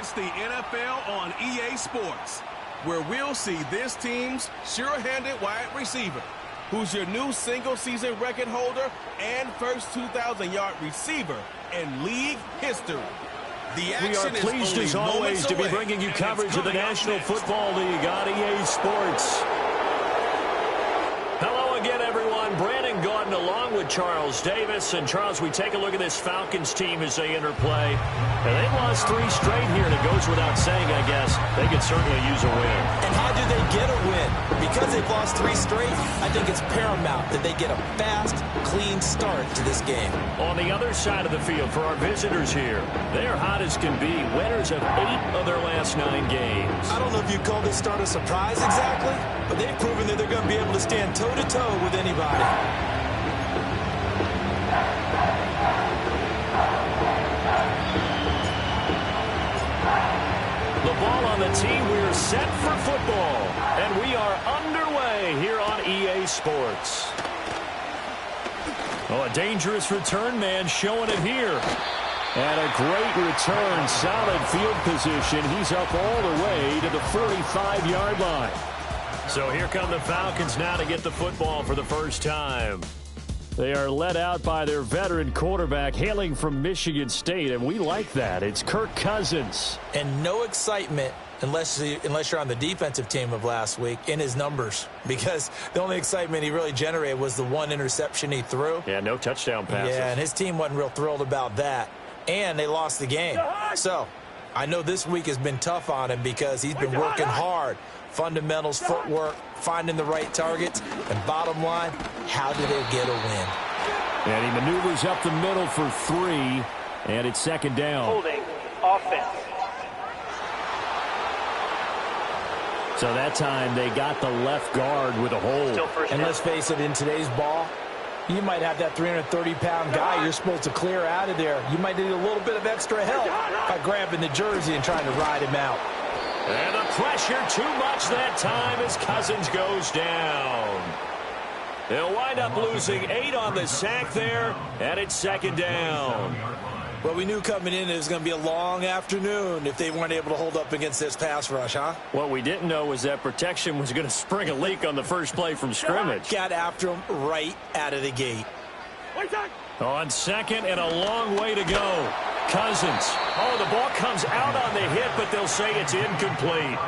It's the NFL on EA Sports, where we'll see this team's sure-handed wide receiver, who's your new single-season record holder and first 2,000-yard receiver in league history. We are pleased, as always, to be bringing you coverage of the National Football League on EA Sports. Hello again, everyone. Brandon Gaudin along with Charles Davis. And, Charles, we take a look at this Falcons team as they interplay. And they've lost 3 straight here, and it goes without saying, I guess. They could certainly use a win. And how do they get a win? Because they've lost 3 straight, I think it's paramount that they get a fast, clean start to this game. On the other side of the field for our visitors here, they're hot as can be. Winners of 8 of their last 9 games. I don't know if you call this start a surprise exactly, but they've proven that they're going to be able to stand toe-to-toe with anybody. The ball on the tee. We're set for football. And we are underway here on EA Sports. Oh, a dangerous return man showing it here. And a great return. Solid field position. He's up all the way to the 45-yard line. So here come the Falcons now to get the football for the first time. They are led out by their veteran quarterback hailing from Michigan State, and we like that. It's Kirk Cousins. And no excitement unless you're on the defensive team of last week in his numbers, because the only excitement he really generated was the 1 interception he threw. Yeah, no touchdown passes. Yeah, and his team wasn't real thrilled about that, and they lost the game. So I know this week has been tough on him because he's been working hard. Fundamentals, footwork, finding the right targets, and bottom line, how do they get a win? And he maneuvers up the middle for 3, and it's second down. Holding offense. So that time they got the left guard with a hold. And let's face it, in today's ball, you might have that 330-pound guy you're supposed to clear out of there. You might need a little bit of extra help by grabbing the jersey and trying to ride him out. And the pressure too much that time as Cousins goes down. They'll wind up losing 8 on the sack there, and it's second down. Well, we knew coming in it was going to be a long afternoon if they weren't able to hold up against this pass rush, huh? What we didn't know was that protection was going to spring a leak on the first play from scrimmage. Got after him right out of the gate. On second and a long way to go. Cousins. Oh, the ball comes out on the hit, but they'll say it's incomplete.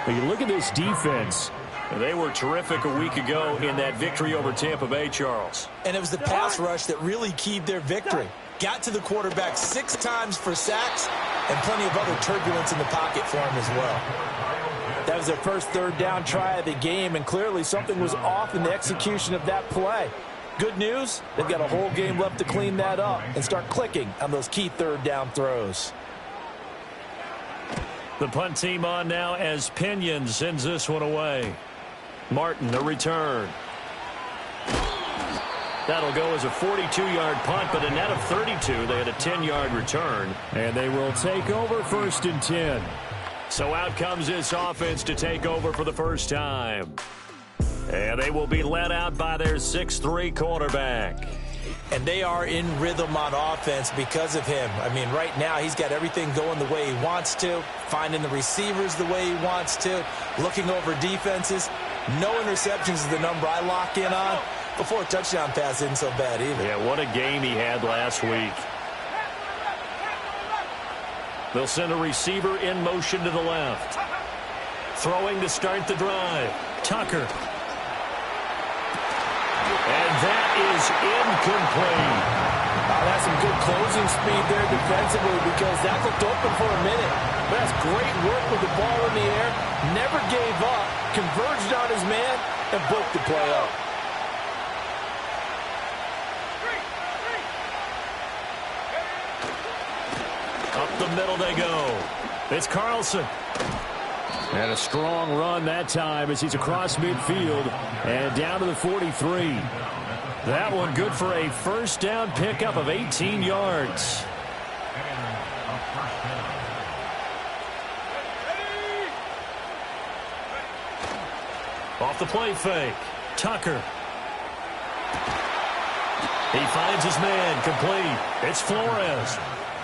But you look at this defense. They were terrific a week ago in that victory over Tampa Bay, Charles. And it was the pass rush that really keyed their victory. Got to the quarterback 6 times for sacks and plenty of other turbulence in the pocket for him as well. That was their first 3rd down try of the game, and clearly something was off in the execution of that play. Good news, they've got a whole game left to clean that up and start clicking on those key 3rd down throws. The punt team on now as Pinion sends this one away. Martin, the return. That'll go as a 42-yard punt, but a net of 32. They had a 10-yard return. And they will take over 1st and 10. So out comes this offense to take over for the first time. And they will be led out by their 6'3" quarterback. And they are in rhythm on offense because of him. I mean, right now he's got everything going the way he wants to, finding the receivers the way he wants to, looking over defenses. No interceptions is the number I lock in on. Before a touchdown pass isn't so bad either. Yeah, what a game he had last week. They'll send a receiver in motion to the left. Throwing to start the drive. Tucker. And that is incomplete. That's some good closing speed there defensively because that looked open for a minute. But that's great work with the ball in the air. Never gave up. Converged on his man and broke the play up. Up the middle they go. It's Carlson. And a strong run that time as he's across midfield and down to the 43. That one good for a first down pickup of 18 yards. Off the play fake. Tucker. He finds his man complete. It's Flores.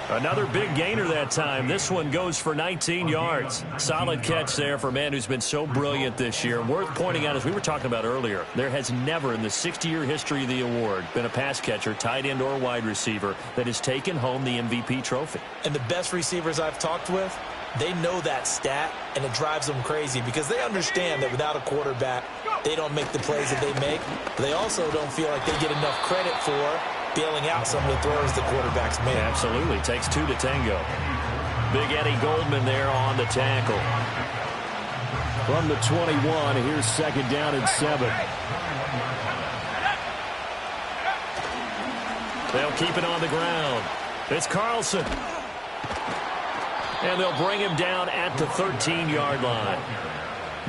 Another big gainer that time. This one goes for 19 yards. Solid catch there for a man who's been so brilliant this year. Worth pointing out, as we were talking about earlier, there has never in the 60-year history of the award been a pass catcher, tight end, or wide receiver that has taken home the MVP trophy. And the best receivers I've talked with, they know that stat, and it drives them crazy because they understand that without a quarterback, they don't make the plays that they make. But they also don't feel like they get enough credit for bailing out some of the throws the quarterbacks make. Absolutely. Takes two to tango. Big Eddie Goldman there on the tackle. From the 21, here's second down and 7. They'll keep it on the ground. It's Carlson. And they'll bring him down at the 13-yard line.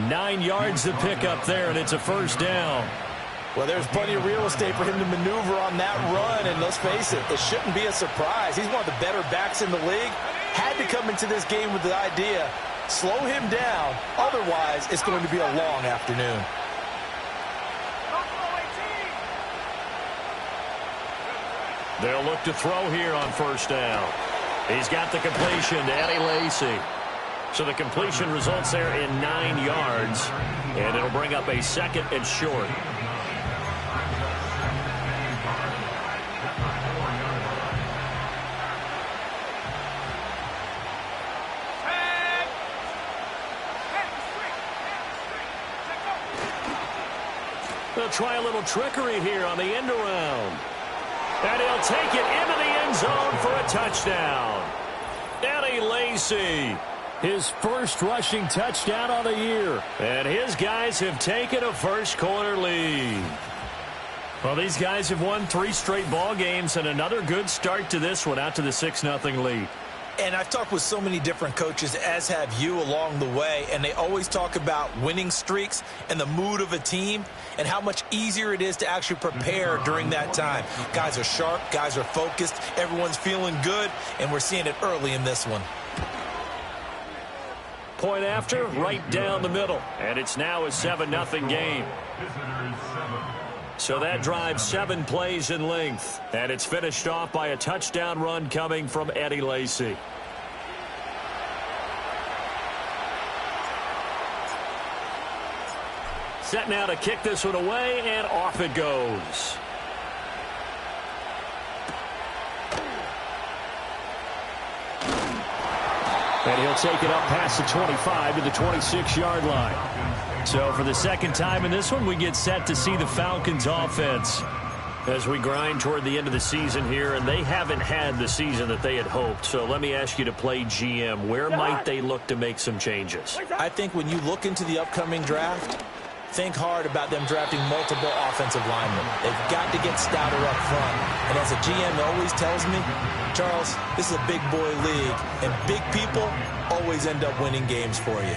9 yards to pick up there, and it's a first down. Well, there's plenty of real estate for him to maneuver on that run, and let's face it, it shouldn't be a surprise. He's one of the better backs in the league. Had to come into this game with the idea, slow him down, otherwise it's going to be a long afternoon. They'll look to throw here on first down. He's got the completion to Eddie Lacy. So the completion results there in 9 yards, and it'll bring up a second and short. They'll try a little trickery here on the end around. And he'll take it into the end zone for a touchdown. Eddie Lacy. His first rushing touchdown of the year. And his guys have taken a first-quarter lead. Well, these guys have won 3 straight ball games and another good start to this one out to the 6-0 lead. And I've talked with so many different coaches, as have you, along the way, and they always talk about winning streaks and the mood of a team and how much easier it is to actually prepare during that time. Guys are sharp, guys are focused, everyone's feeling good, and we're seeing it early in this one. Point after, right down the middle. And it's now a 7-0 game. So that drives 7 plays in length. And it's finished off by a touchdown run coming from Eddie Lacy. Set now to kick this one away, and off it goes. And he'll take it up past the 25 to the 26-yard line. So for the second time in this one, we get set to see the Falcons offense as we grind toward the end of the season here, and they haven't had the season that they had hoped. So let me ask you to play GM. Where might they look to make some changes? I think when you look into the upcoming draft, think hard about them drafting multiple offensive linemen. They've got to get stouter up front. And as a GM always tells me, Charles, this is a big boy league, and big people always end up winning games for you.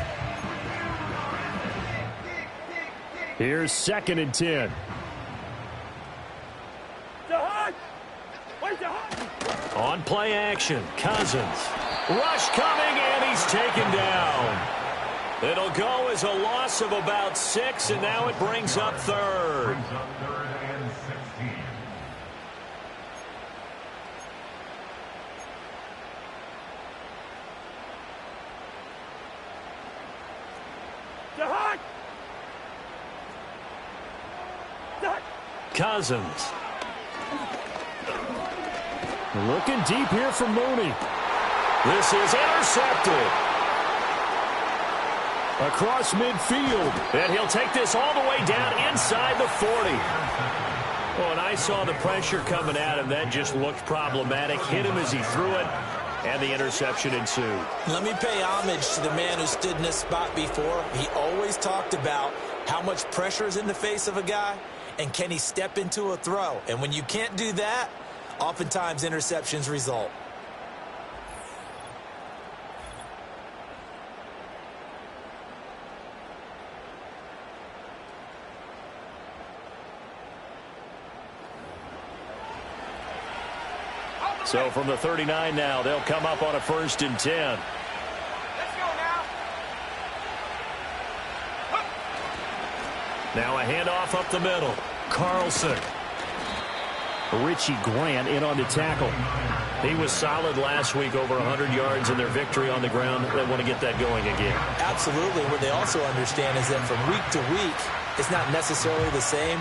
Here's 2nd and 10. On play action, Cousins. Rush coming, and he's taken down. It'll go as a loss of about 6, and now it brings up 3rd. Cousins. Looking deep here for Mooney. This is intercepted. Across midfield. And he'll take this all the way down inside the 40. Oh, and I saw the pressure coming at him. That just looked problematic. Hit him as he threw it, and the interception ensued. Let me pay homage to the man who stood in this spot before. He always talked about how much pressure is in the face of a guy, and can he step into a throw? And when you can't do that, oftentimes interceptions result. So from the 39 now, they'll come up on a 1st and 10. Let's go now. Now a handoff up the middle. Carlson. Richie Grant in on the tackle. He was solid last week, over 100 yards in their victory on the ground. They want to get that going again. Absolutely. What they also understand is that from week to week, it's not necessarily the same,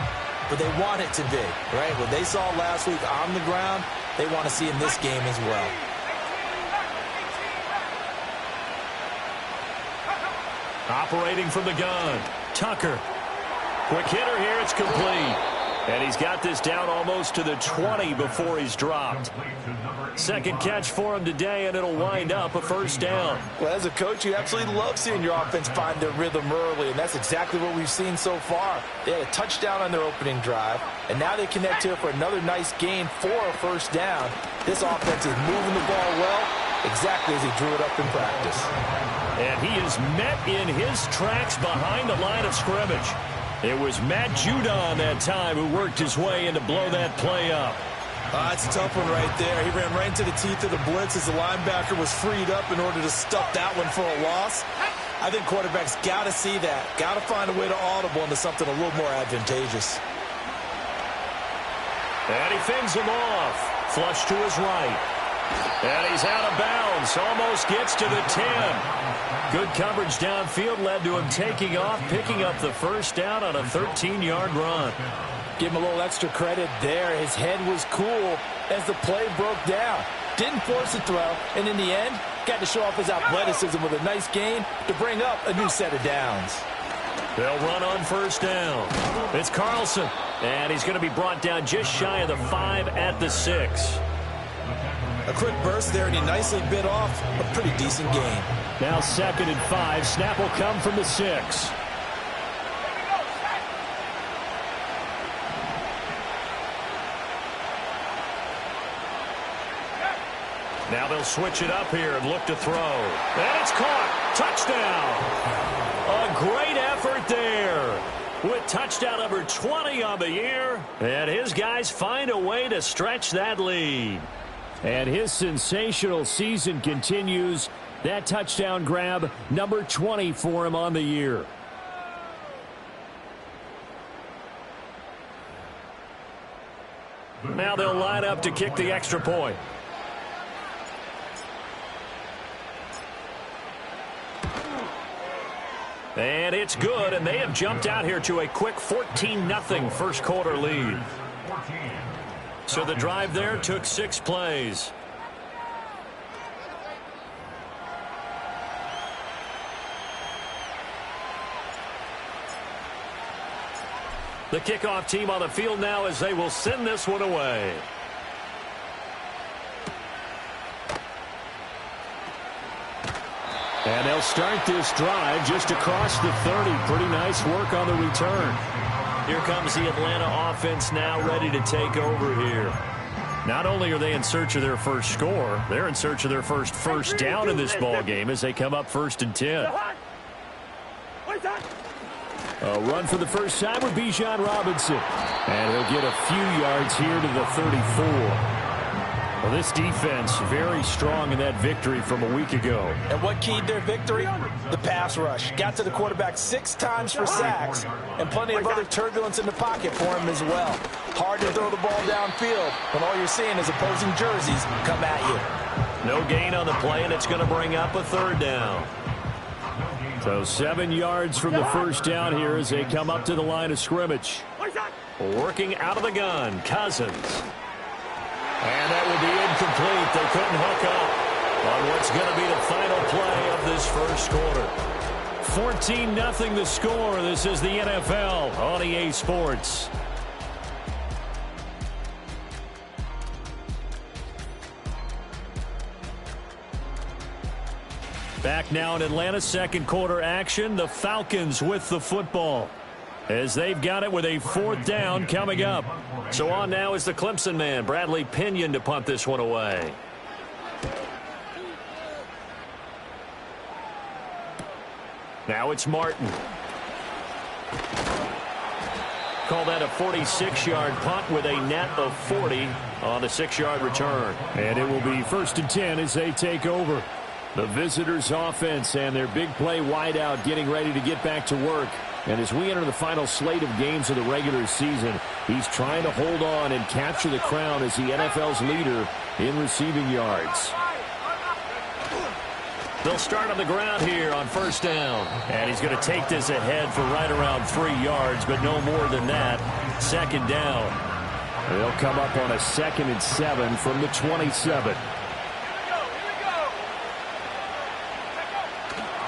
but they want it to be, right? What they saw last week on the ground, they want to see in this game as well. Operating from the gun, Tucker. Quick hitter here, it's complete. And he's got this down almost to the 20 before he's dropped. Second catch for him today, and it'll wind up a first down. Well, as a coach, you absolutely love seeing your offense find their rhythm early, and that's exactly what we've seen so far. They had a touchdown on their opening drive, and now they connect here for another nice gain for a first down. This offense is moving the ball well, exactly as he drew it up in practice. And he is met in his tracks behind the line of scrimmage. It was Matt Judon that time who worked his way in to blow that play up. It's a tough one right there. He ran right into the teeth of the blitz as the linebacker was freed up in order to stuff that one for a loss. I think quarterbacks got to see that. Got to find a way to audible into something a little more advantageous. And he fins him off. Flush to his right. And he's out of bounds. Almost gets to the 10. Good coverage downfield led to him taking off, picking up the first down on a 13-yard run. Give him a little extra credit there. His head was cool as the play broke down. Didn't force a throw, and in the end, got to show off his athleticism with a nice gain to bring up a new set of downs. They'll run on first down. It's Carlson, and he's going to be brought down just shy of the 5 at the 6. A quick burst there, and he nicely bit off a pretty decent gain. Now 2nd and 5. Snap will come from the 6. Now they'll switch it up here and look to throw. And it's caught. Touchdown. A great effort there. With touchdown number 20 on the year. And his guys find a way to stretch that lead. And his sensational season continues. That touchdown grab, number 20 for him on the year. Now they'll line up to kick the extra point. And it's good, and they have jumped out here to a quick 14-0 first quarter lead. So the drive there took 6 plays. The kickoff team on the field now as they will send this one away. And they'll start this drive just across the 30. Pretty nice work on the return. Here comes the Atlanta offense now ready to take over here. Not only are they in search of their first score, they're in search of their first down in this ball game as they come up 1st and 10. A run for the first time with Bijan Robinson. And he'll get a few yards here to the 34. Well, this defense very strong in that victory from a week ago. And what keyed their victory? The pass rush. Got to the quarterback 6 times for sacks, and plenty of other turbulence in the pocket for him as well. Hard to throw the ball downfield when all you're seeing is opposing jerseys come at you. No gain on the play, and it's going to bring up a 3rd down. So 7 yards from the first down here as they come up to the line of scrimmage. Working out of the gun, Cousins. And that will be incomplete. They couldn't hook up on what's going to be the final play of this first quarter. 14-0 the score. This is the NFL on EA Sports. Back now in Atlanta, second quarter action. The Falcons with the football as they've got it with a 4th down coming up. So on now is the Clemson man, Bradley Pinion, to punt this one away. Now it's Martin. Call that a 46-yard punt with a net of 40 on a 6-yard return. And it will be 1st and 10 as they take over. The visitors' offense and their big play wideout getting ready to get back to work. And as we enter the final slate of games of the regular season, he's trying to hold on and capture the crown as the NFL's leader in receiving yards. They'll start on the ground here on first down. And he's going to take this ahead for right around 3 yards, but no more than that. Second down. They'll come up on a 2nd and 7 from the 27.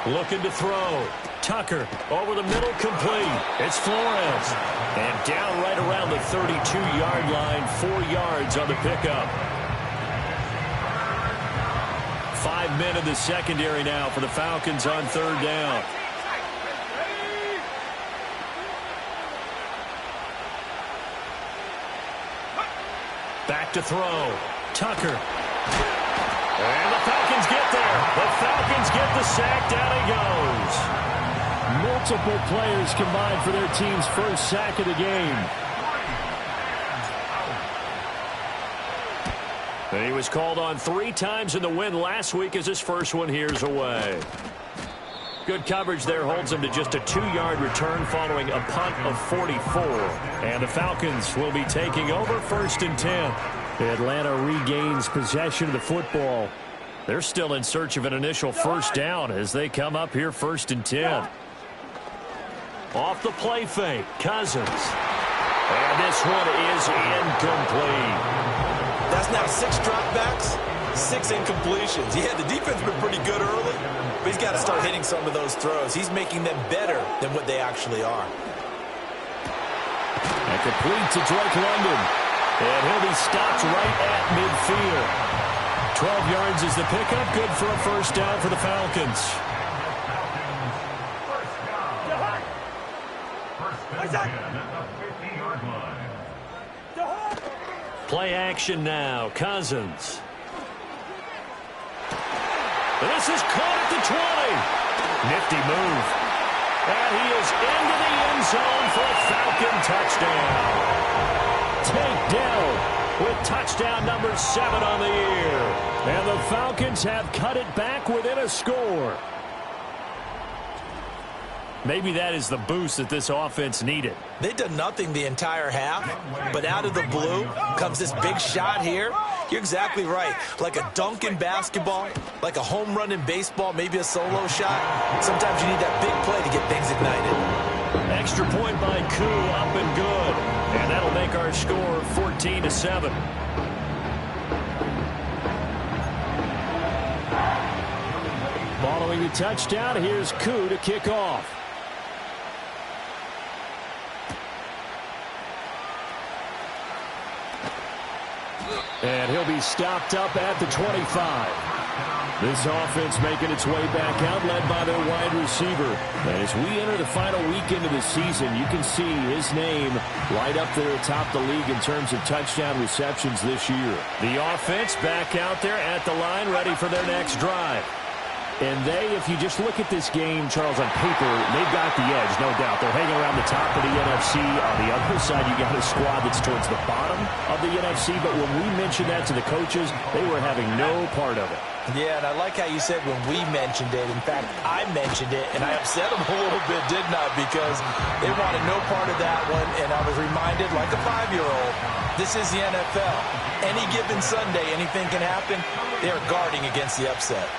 Looking to throw. Tucker over the middle, complete. It's Flores. And down right around the 32-yard line, 4 yards on the pickup. 5 men in the secondary now for the Falcons on third down. Back to throw. Tucker. And the Falcons get there. The Falcons get the sack. Down he goes. Multiple players combined for their team's first sack of the game. And he was called on 3 times in the win last week as his first one here's away. Good coverage there holds him to just a 2-yard return following a punt of 44. And the Falcons will be taking over 1st and 10. Atlanta regains possession of the football. They're still in search of an initial first down as they come up here 1st and 10. Off the play fake, Cousins. And this one is incomplete. That's now 6 dropbacks, 6 incompletions. Yeah, the defense has been pretty good early, but he's got to start hitting some of those throws. He's making them better than what they actually are. And complete to Drake London. And he'll be stopped right at midfield. 12 yards is the pickup. Good for a first down for the Falcons. Play action now. Cousins. This is caught at the 20. Nifty move. And he is into the end zone for a Falcon touchdown. Takedown with touchdown number 7 on the year. And the Falcons have cut it back within a score. Maybe that is the boost that this offense needed. They've done nothing the entire half, but out of the blue comes this big shot here. You're exactly right. Like a dunk in basketball, like a home run in baseball, maybe a solo shot. Sometimes you need that big play to get things ignited. Extra point by Koo, up and good. And that'll make our score 14-7. Following the touchdown, here's Koo to kick off. And he'll be stopped up at the 25. This offense making its way back out, led by their wide receiver. And as we enter the final weekend of the season, you can see his name right up there atop the league in terms of touchdown receptions this year. The offense back out there at the line, ready for their next drive. And they, if you just look at this game, Charles, on paper, they've got the edge, no doubt. They're hanging around the top of the NFC. On the other side, you got a squad that's towards the bottom of the NFC. But when we mentioned that to the coaches, they were having no part of it. Yeah, and I like how you said when we mentioned it. In fact, I mentioned it, and I upset them a little bit, didn't I? Because they wanted no part of that one, and I was reminded, like a 5-year-old, this is the NFL. Any given Sunday, anything can happen. They are guarding against the upset.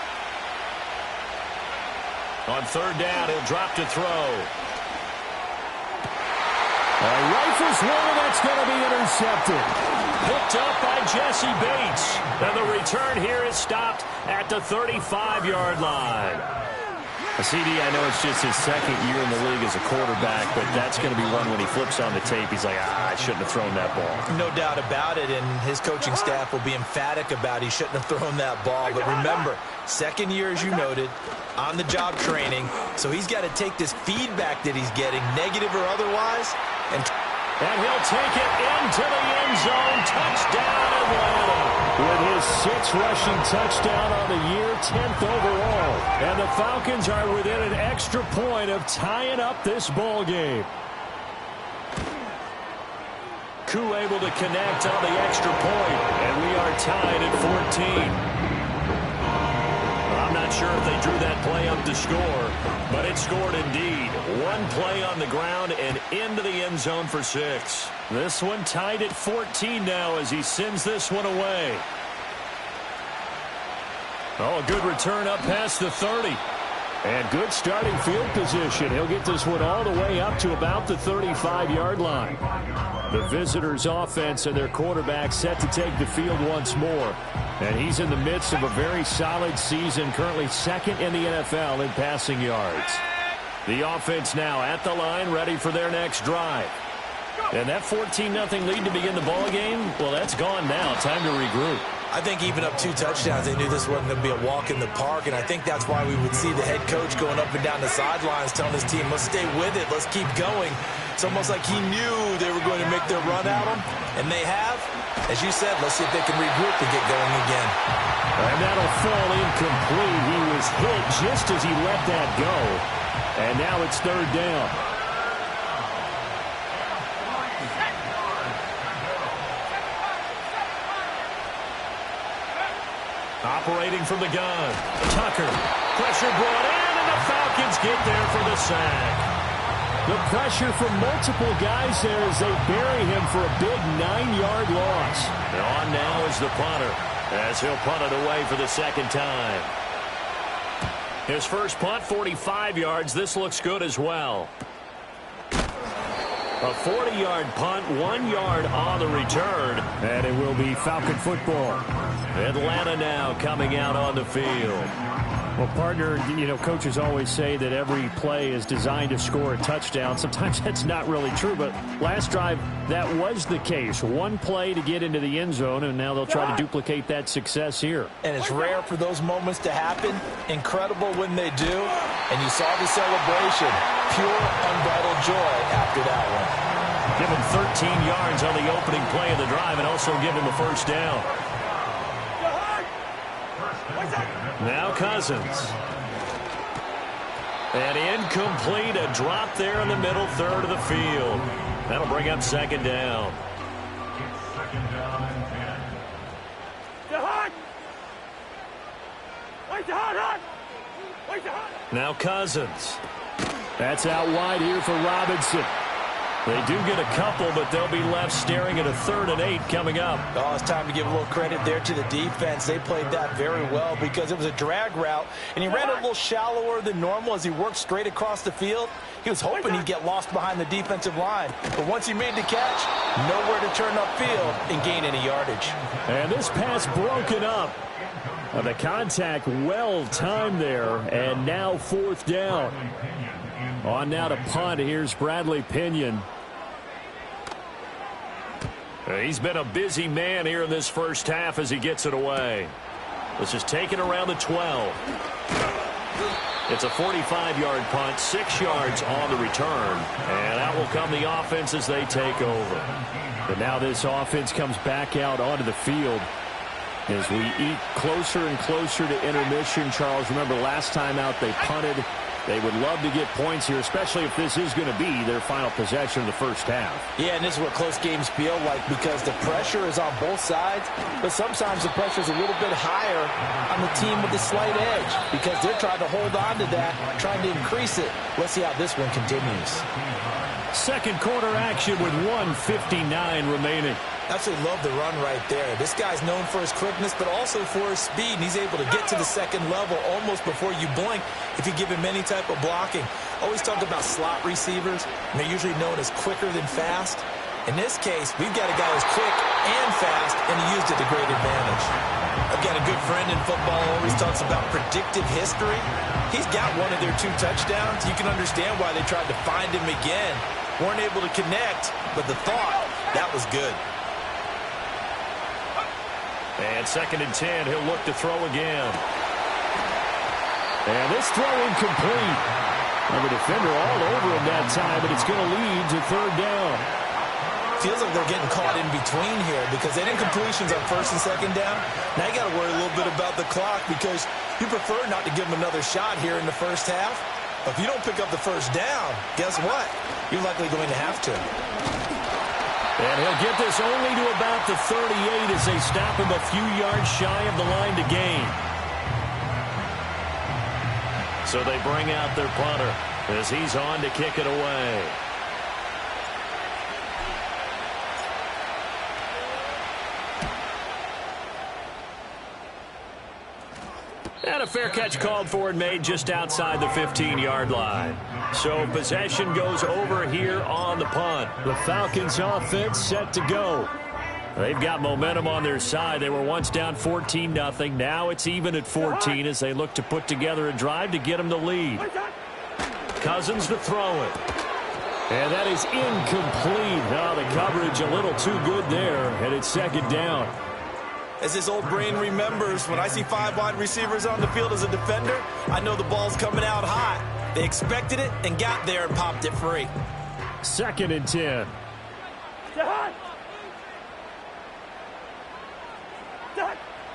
On third down, he'll drop to throw. Rifles one, and that's going to be intercepted. Picked up by Jesse Bates. And the return here is stopped at the 35-yard line. CD, I know it's just his second year in the league as a quarterback, but that's going to be one when he flips on the tape. He's like, I shouldn't have thrown that ball. No doubt about it, and his coaching staff will be emphatic about he shouldn't have thrown that ball. But remember, second year, as you noted, on-the-job training, so he's got to take this feedback that he's getting, negative or otherwise, and he'll take it into the end zone. Touchdown, Atlanta. With his 6th rushing touchdown on the year, 10th overall. And the Falcons are within an extra point of tying up this ball game. Koo able to connect on the extra point, and we are tied at 14. I'm not Not sure if they drew that play up to score, but it scored indeed. One play on the ground and into the end zone for 6. This one tied at 14 now as he sends this one away. Oh, a good return up past the 30. And good starting field position. He'll get this one all the way up to about the 35-yard line. The visitors' offense and their quarterback set to take the field once more. And he's in the midst of a very solid season, currently second in the NFL in passing yards. The offense now at the line, ready for their next drive. And that 14-0 lead to begin the ball game, well, that's gone now. Time to regroup. I think even up 2 touchdowns, they knew this wasn't going to be a walk in the park, and I think that's why we would see the head coach going up and down the sidelines telling his team, let's stay with it, let's keep going. It's almost like he knew they were going to make their run at him, and they have. As you said, let's see if they can regroup and get going again. And that'll fall incomplete. He was hit just as he let that go. And now it's 3rd down. Operating from the gun. Tucker. Pressure brought in, and the Falcons get there for the sack. The pressure from multiple guys there as they bury him for a big 9-yard loss. And on now is the punter as he'll punt it away for the second time. His first punt, 45 yards. This looks good as well. A 40-yard punt, 1 yard on the return. And it will be Falcon football. Atlanta now coming out on the field. Well, partner, you know, coaches always say that every play is designed to score a touchdown. Sometimes that's not really true, but last drive, that was the case. One play to get into the end zone, and now they'll try to duplicate that success here. And it's rare for those moments to happen. Incredible when they do. And you saw the celebration. Pure, unbridled joy after that one. Give him 13 yards on the opening play of the drive and also give him a first down. Now Cousins. And incomplete, a drop there in the middle third of the field. That'll bring up 2nd down. Now Cousins. That's out wide here for Robinson. They do get a couple, but they'll be left staring at a 3rd and 8 coming up. Oh, it's time to give a little credit there to the defense. They played that very well because it was a drag route, and he ran a little shallower than normal as he worked straight across the field. He was hoping he'd get lost behind the defensive line, but once he made the catch, nowhere to turn upfield and gain any yardage. And this pass broken up. The contact well timed there, and now 4th down. On now to punt. Here's Bradley Pinion. He's been a busy man here in this first half as he gets it away. This is taken around the 12. It's a 45-yard punt, 6 yards on the return. And out will come the offense as they take over. But now this offense comes back out onto the field as we eat closer and closer to intermission. Charles, remember last time out they punted. They would love to get points here, especially if this is going to be their final possession of the first half. Yeah, and this is what close games feel like because the pressure is on both sides, but sometimes the pressure is a little bit higher on the team with the slight edge because they're trying to hold on to that, trying to increase it. Let's see how this one continues. Second quarter action with 1:59 remaining. Absolutely love the run right there. This guy's known for his quickness, but also for his speed. And he's able to get to the second level almost before you blink if you give him any type of blocking. Always talk about slot receivers, and they're usually known as quicker than fast. In this case, we've got a guy who's quick and fast, and he used it to great advantage. I've got a good friend in football who always talks about predictive history. He's got one of their 2 touchdowns. You can understand why they tried to find him again. Weren't able to connect, but the thought, that was good. And 2nd and 10, he'll look to throw again. And this throw incomplete. And the defender all over him that time, but it's going to lead to 3rd down. Feels like they're getting caught in between here because they had incompletions on 1st and 2nd down. Now you got to worry a little bit about the clock because you prefer not to give them another shot here in the first half. If you don't pick up the first down, guess what? You're likely going to have to. And he'll get this only to about the 38 as they stop him a few yards shy of the line to gain. So they bring out their punter as he's on to kick it away. And a fair catch called for and made just outside the 15-yard line. So possession goes over here on the punt. The Falcons offense set to go. They've got momentum on their side. They were once down 14-0. Now it's even at 14 as they look to put together a drive to get them the lead. Cousins to throw it. And that is incomplete. Oh, the coverage a little too good there, and it's second down. As his old brain remembers, when I see 5 wide receivers on the field as a defender, I know the ball's coming out hot. They expected it and got there and popped it free. 2nd and 10.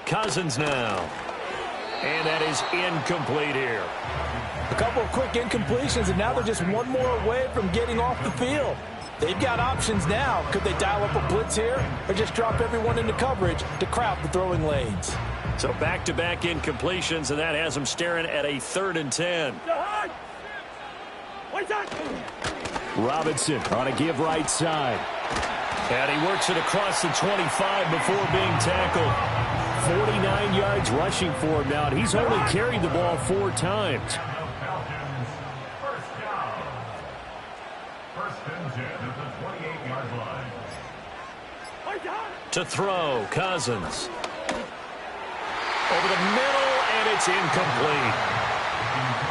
Cousins now. And that is incomplete here. A couple of quick incompletions, and now they're just one more away from getting off the field. They've got options now. Could they dial up a blitz here or just drop everyone into coverage to crowd the throwing lanes? So back-to-back incompletions, and that has them staring at a 3rd and 10. Robinson on a give right side. And he works it across the 25 before being tackled. 49 yards rushing for him now, and he's only carried the ball 4 times. To throw, Cousins. Over the middle, and it's incomplete.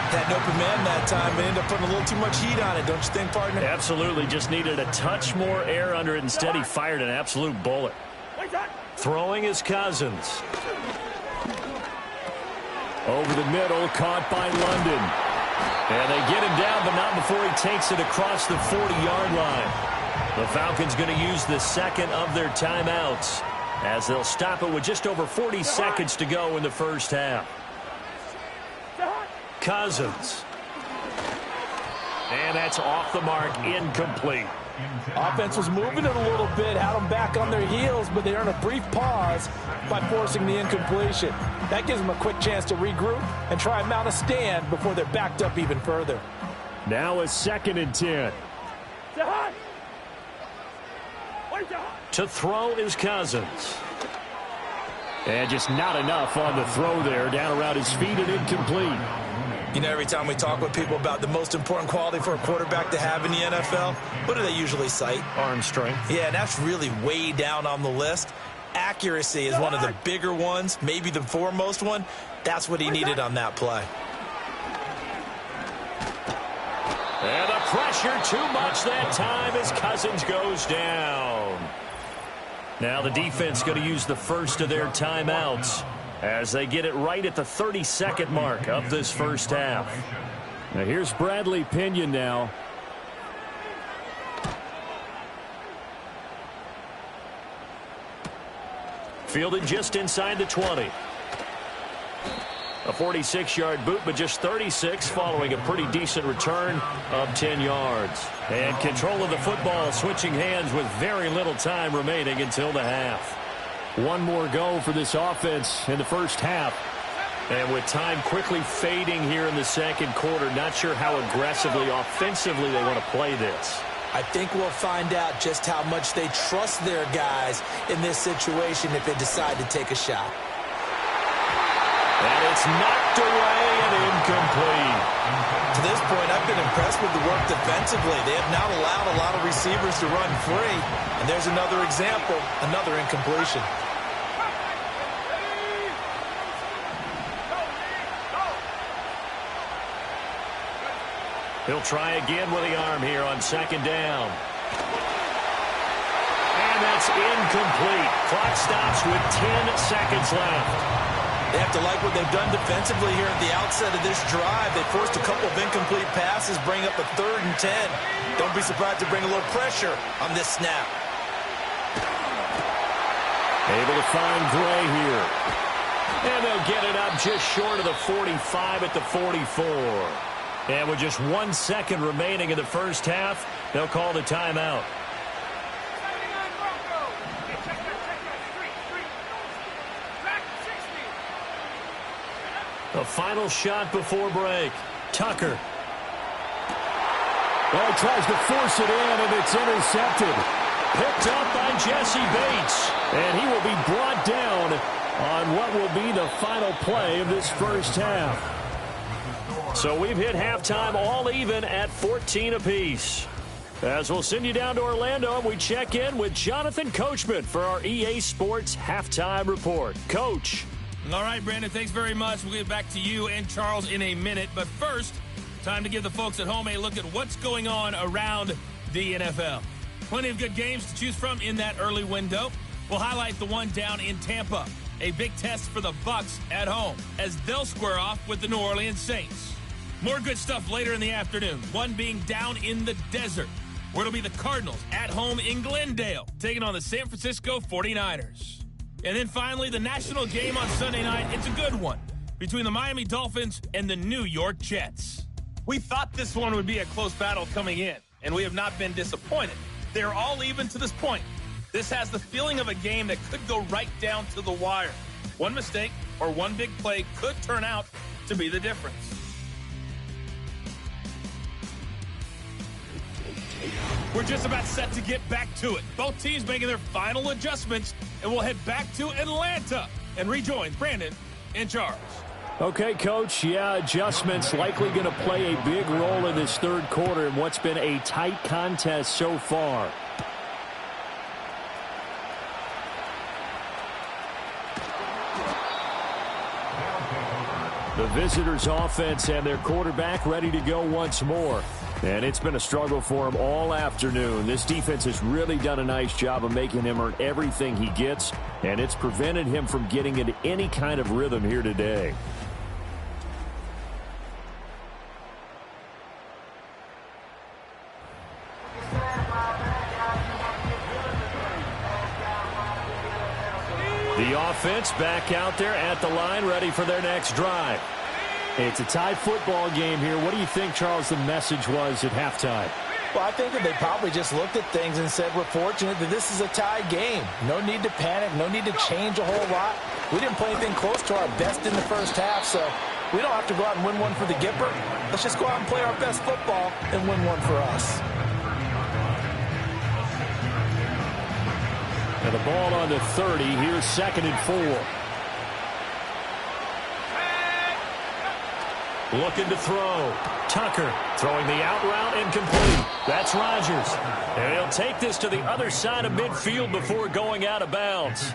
Had an open man that time, but ended up putting a little too much heat on it, don't you think, partner? Absolutely, just needed a touch more air under it. Instead, he fired an absolute bullet. Throwing is Cousins. Over the middle, caught by London. And they get him down, but not before he takes it across the 40-yard line. The Falcons going to use the second of their timeouts as they'll stop it with just over 40 seconds to go in the first half. Cousins. And that's off the mark, incomplete. Offense was moving it a little bit, had them back on their heels, but they earn a brief pause by forcing the incompletion. That gives them a quick chance to regroup and try and mount a stand before they're backed up even further. Now a 2nd and 10. To throw is Cousins. And just not enough on the throw there. Down around his feet and incomplete. You know, every time we talk with people about the most important quality for a quarterback to have in the NFL, what do they usually cite? Arm strength. Yeah, and that's really way down on the list. Accuracy is one of the bigger ones, maybe the foremost one. That's what he needed on that play. And the pressure too much that time as Cousins goes down. Now the defense going to use the first of their timeouts as they get it right at the 30-second mark of this first half. Now here's Bradley Pinion now. Fielded just inside the 20. A 46-yard boot, but just 36 following a pretty decent return of 10 yards. And control of the football switching hands with very little time remaining until the half. One more go for this offense in the first half. And with time quickly fading here in the second quarter, not sure how aggressively, offensively they want to play this. I think we'll find out just how much they trust their guys in this situation if they decide to take a shot. And it's knocked away and incomplete. To this point, I've been impressed with the work defensively. They have not allowed a lot of receivers to run free. And there's another example, another incompletion. He'll try again with the arm here on second down. And that's incomplete. Clock stops with 10 seconds left. They have to like what they've done defensively here at the outset of this drive. They forced a couple of incomplete passes, bring up a 3rd and 10. Don't be surprised to bring a little pressure on this snap. Able to find Gray here. And they'll get it up just short of the 45 at the 44. And with just 1 second remaining in the first half, they'll call the timeout. The final shot before break. Tucker. Well, he tries to force it in, and it's intercepted. Picked up by Jesse Bates. And he will be brought down on what will be the final play of this first half. So we've hit halftime all even at 14 apiece. As we'll send you down to Orlando, and we check in with Jonathan Coachman for our EA Sports Halftime Report. Coach. All right, Brandon, thanks very much. We'll get back to you and Charles in a minute. But first, time to give the folks at home a look at what's going on around the NFL. Plenty of good games to choose from in that early window. We'll highlight the one down in Tampa. A big test for the Bucs at home as they'll square off with the New Orleans Saints. More good stuff later in the afternoon, one being down in the desert, where it'll be the Cardinals at home in Glendale, taking on the San Francisco 49ers. And then finally, the national game on Sunday night. It's a good one between the Miami Dolphins and the New York Jets. We thought this one would be a close battle coming in, and we have not been disappointed. They're all even to this point. This has the feeling of a game that could go right down to the wire. One mistake or one big play could turn out to be the difference. We're just about set to get back to it. Both teams making their final adjustments, and we'll head back to Atlanta and rejoin Brandon and Charles. Okay, Coach. Yeah, adjustments likely going to play a big role in this third quarter in what's been a tight contest so far. The visitors' offense and their quarterback ready to go once more. And it's been a struggle for him all afternoon. This defense has really done a nice job of making him earn everything he gets, and it's prevented him from getting into any kind of rhythm here today. The offense back out there at the line, ready for their next drive. It's a tie football game here. What do you think, Charles, the message was at halftime? Well, I think that they probably just looked at things and said, we're fortunate that this is a tie game. No need to panic. No need to change a whole lot. We didn't play anything close to our best in the first half, so we don't have to go out and win one for the Gipper. Let's just go out and play our best football and win one for us. And the ball on the 30. Here's 2nd and 4. Looking to throw. Tucker throwing the out route incomplete. That's Rodgers. And he'll take this to the other side of midfield before going out of bounds.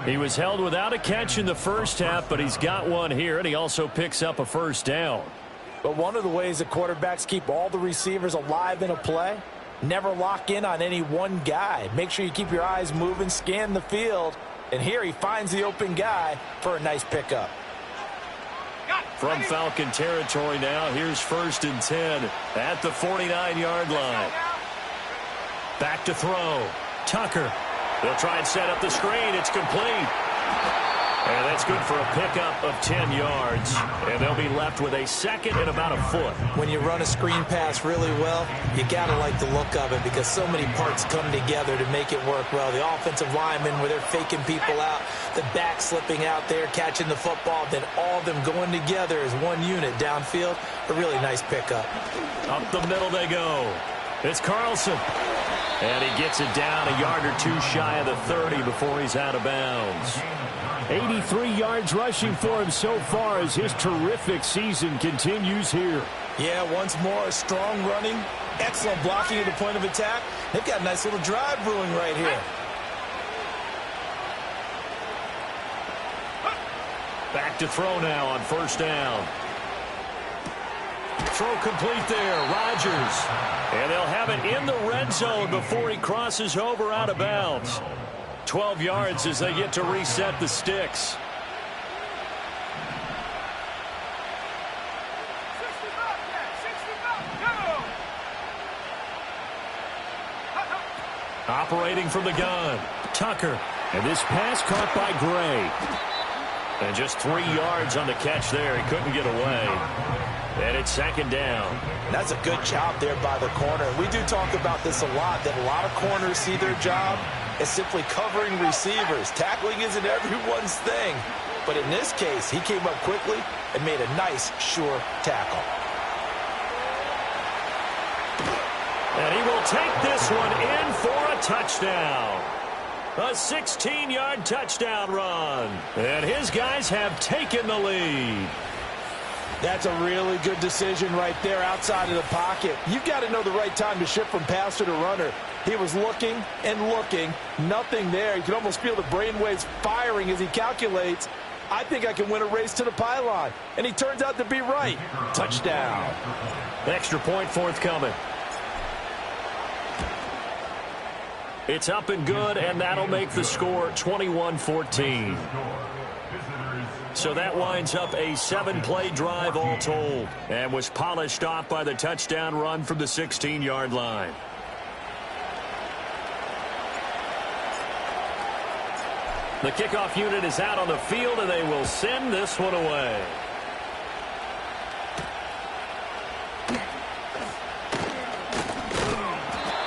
He was held without a catch in the first half, but he's got one here, and he also picks up a first down. But one of the ways that quarterbacks keep all the receivers alive in a play, never lock in on any one guy. Make sure you keep your eyes moving, scan the field. And here he finds the open guy for a nice pickup. From Falcon territory now, here's 1st and 10 at the 49-yard line. Back to throw. Tucker. They'll try and set up the screen. It's complete. And that's good for a pickup of 10 yards. And they'll be left with a 2nd and about a foot. When you run a screen pass really well, you got to like the look of it because so many parts come together to make it work well. The offensive linemen where they're faking people out, the back slipping out there, catching the football, then all of them going together as one unit downfield. A really nice pickup. Up the middle they go. It's Carlson. And he gets it down a yard or two shy of the 30 before he's out of bounds. 83 yards rushing for him so far as his terrific season continues here. Yeah, once more, strong running, excellent blocking at the point of attack. They've got a nice little drive brewing right here. Back to throw now on 1st down. Throw complete there, Rodgers. And they'll have it in the red zone before he crosses over out of bounds. 12 yards as they get to reset the sticks. Operating from the gun, Tucker. And this pass caught by Gray. And just 3 yards on the catch there. He couldn't get away. And it's 2nd down. That's a good job there by the corner. We do talk about this a lot, that a lot of corners see their job as simply covering receivers. Tackling isn't everyone's thing. But in this case, he came up quickly and made a nice, sure tackle. And he will take this one in for a touchdown. A 16-yard touchdown run. And his guys have taken the lead. That's a really good decision right there outside of the pocket. You've got to know the right time to shift from passer to runner. He was looking and looking. Nothing there. You can almost feel the brainwaves firing as he calculates, I think I can win a race to the pylon. And he turns out to be right. Touchdown. Extra point forthcoming. It's up and good, and that'll make the score 21-14. So that winds up a 7-play drive all told, and was polished off by the touchdown run from the 16-yard line. The kickoff unit is out on the field, and they will send this one away.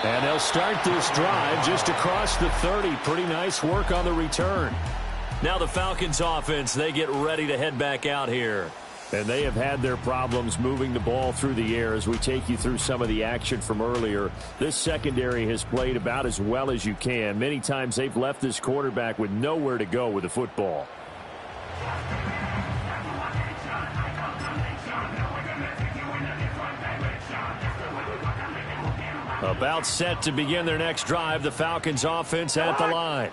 And they'll start this drive just across the 30. Pretty nice work on the return. Now the Falcons offense, they get ready to head back out here. And they have had their problems moving the ball through the air as we take you through some of the action from earlier. This secondary has played about as well as you can. Many times they've left this quarterback with nowhere to go with the football. About set to begin their next drive, the Falcons offense at the line.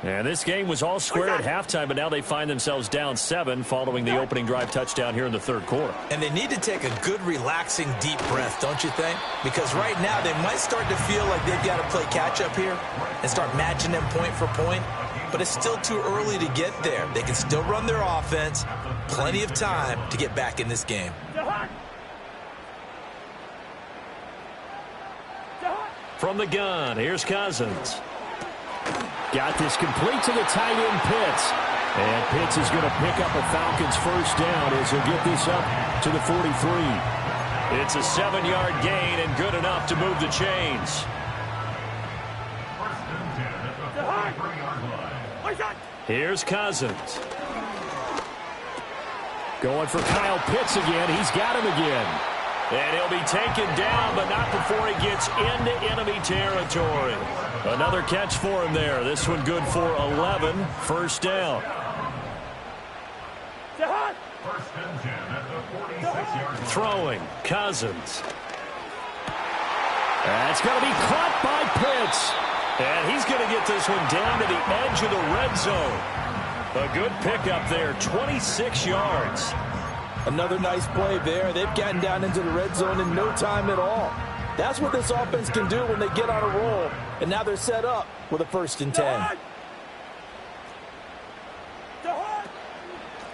And this game was all square at halftime, but now they find themselves down 7 following the opening drive touchdown here in the third quarter. And they need to take a good, relaxing, deep breath, don't you think? Because right now they might start to feel like they've got to play catch-up here and start matching them point for point. But it's still too early to get there. They can still run their offense. Plenty of time to get back in this game. From the gun, here's Cousins. Got this complete to the tight end, Pitts. And Pitts is going to pick up a Falcons first down as he'll get this up to the 43. It's a 7-yard gain and good enough to move the chains. Here's Cousins. Going for Kyle Pitts again. He's got him again. And he'll be taken down, but not before he gets into enemy territory. Another catch for him there. This one good for 11. First down. Throwing, Cousins. That's going to be caught by Pitts. And he's going to get this one down to the edge of the red zone. A good pickup there, 26 yards. Another nice play there. They've gotten down into the red zone in no time at all. That's what this offense can do when they get on a roll. And now they're set up with a 1st and 10.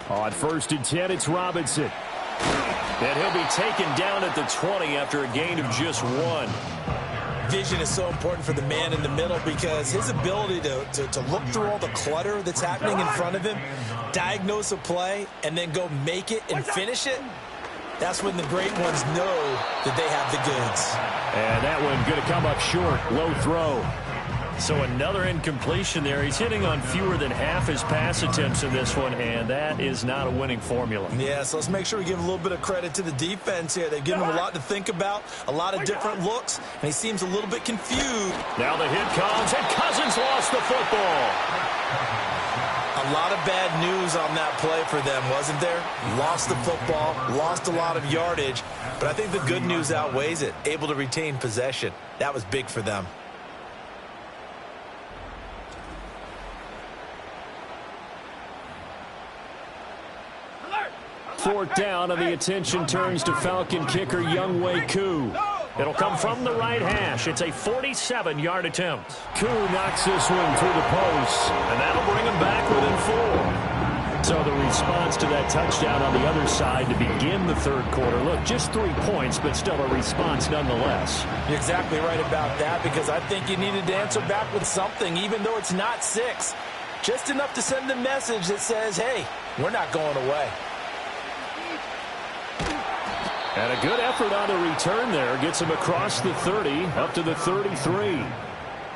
On 1st and 10, it's Robinson. And he'll be taken down at the 20 after a gain of just 1. Vision is so important for the man in the middle because his ability to look through all the clutter that's happening in front of him, diagnose a play, and then go make it and finish it, that's when the great ones know that they have the goods. And that one going to come up short. Low throw. So another incompletion there. He's hitting on fewer than half his pass attempts in this one, and that is not a winning formula. Yeah, so let's make sure we give a little bit of credit to the defense here. They've given him a lot to think about, a lot of different looks, and he seems a little bit confused. Now the hit comes, and Cousins lost the football. A lot of bad news on that play for them, wasn't there? Lost the football, lost a lot of yardage, but I think the good news outweighs it. Able to retain possession. That was big for them. Fourth down, and the attention turns to Falcon kicker Younghoe Koo. It'll come from the right hash. It's a 47-yard attempt. Koo knocks this one through the post. And that'll bring him back within 4. So the response to that touchdown on the other side to begin the third quarter. Look, just 3 points, but still a response nonetheless. You're exactly right about that because I think you needed to answer back with something, even though it's not 6. Just enough to send a message that says, hey, we're not going away. And a good effort on the return there. Gets him across the 30, up to the 33.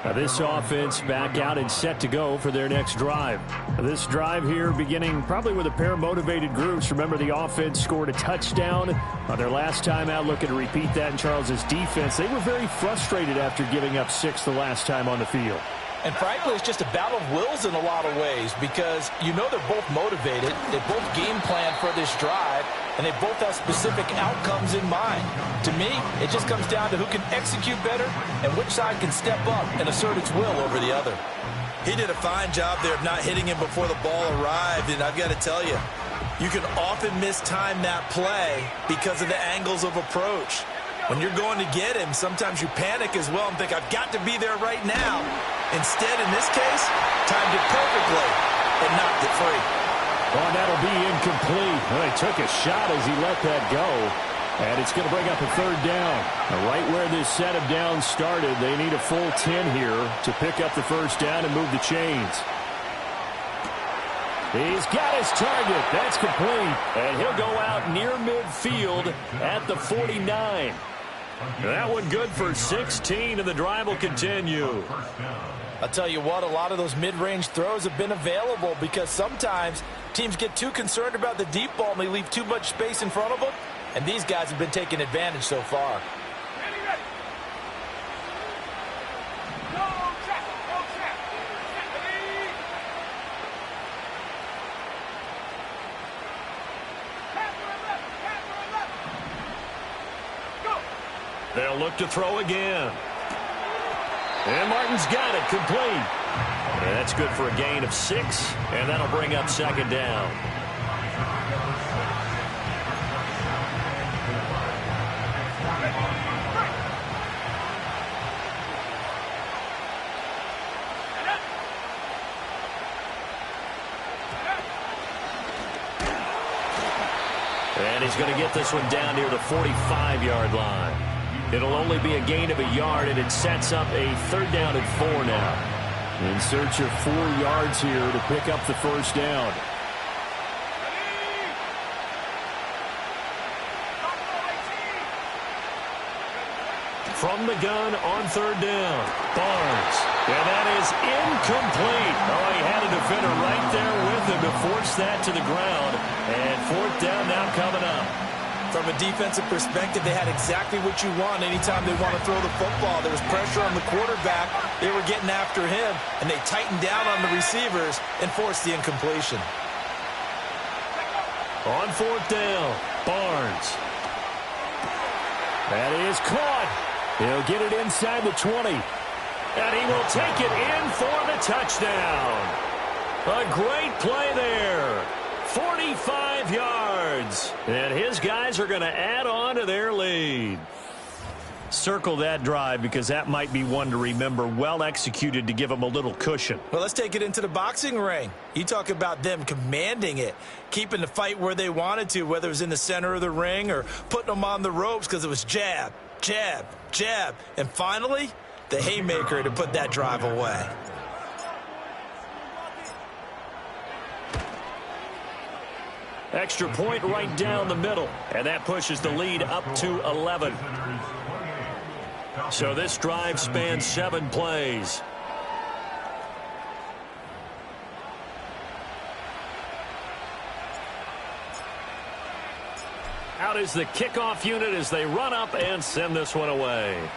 Now this offense back out and set to go for their next drive. This drive here beginning probably with a pair of motivated groups. Remember, the offense scored a touchdown on their last time out. Looking to repeat that in Charles's defense. They were very frustrated after giving up 6 the last time on the field. And frankly, it's just a battle of wills in a lot of ways because you know they're both motivated. They both game plan for this drive, and they both have specific outcomes in mind. To me, it just comes down to who can execute better and which side can step up and assert its will over the other. He did a fine job there of not hitting him before the ball arrived, and I've got to tell you, you can often mistime that play because of the angles of approach. When you're going to get him, sometimes you panic as well and think, I've got to be there right now. Instead, in this case, timed it perfectly and knocked it free. Oh, that'll be incomplete. Well, he took a shot as he let that go. And it's going to bring up a 3rd down. Now, right where this set of downs started, they need a full 10 here to pick up the 1st down and move the chains. He's got his target. That's complete. And he'll go out near midfield at the 49. That one good for 16, and the drive will continue. I'll tell you what, a lot of those mid-range throws have been available because sometimes teams get too concerned about the deep ball and they leave too much space in front of them, and these guys have been taking advantage so far. They'll look to throw again. And Martin's got it, complete. And that's good for a gain of 6, and that'll bring up 2nd down. And he's going to get this one down near the 45-yard line. It'll only be a gain of a yard, and it sets up a 3rd down and 4 now. In search of 4 yards here to pick up the 1st down. From the gun on 3rd down, Barnes. And that is incomplete. Oh, he had a defender right there with him to force that to the ground. And 4th down now coming up. From a defensive perspective, they had exactly what you want anytime they want to throw the football. There was pressure on the quarterback. They were getting after him, and they tightened down on the receivers and forced the incompletion. On 4th down, Barnes. That is caught. He'll get it inside the 20. And he will take it in for the touchdown. A great play there. 45 yards. And his guys are going to add on to their lead. Circle that drive because that might be one to remember. Well executed to give them a little cushion. Well, let's take it into the boxing ring. You talk about them commanding it, keeping the fight where they wanted to, whether it was in the center of the ring or putting them on the ropes because it was jab, jab, jab. And finally, the haymaker to put that drive away. Extra point right down the middle. And that pushes the lead up to 11. So this drive spans 7 plays. Out is the kickoff unit as they run up and send this one away.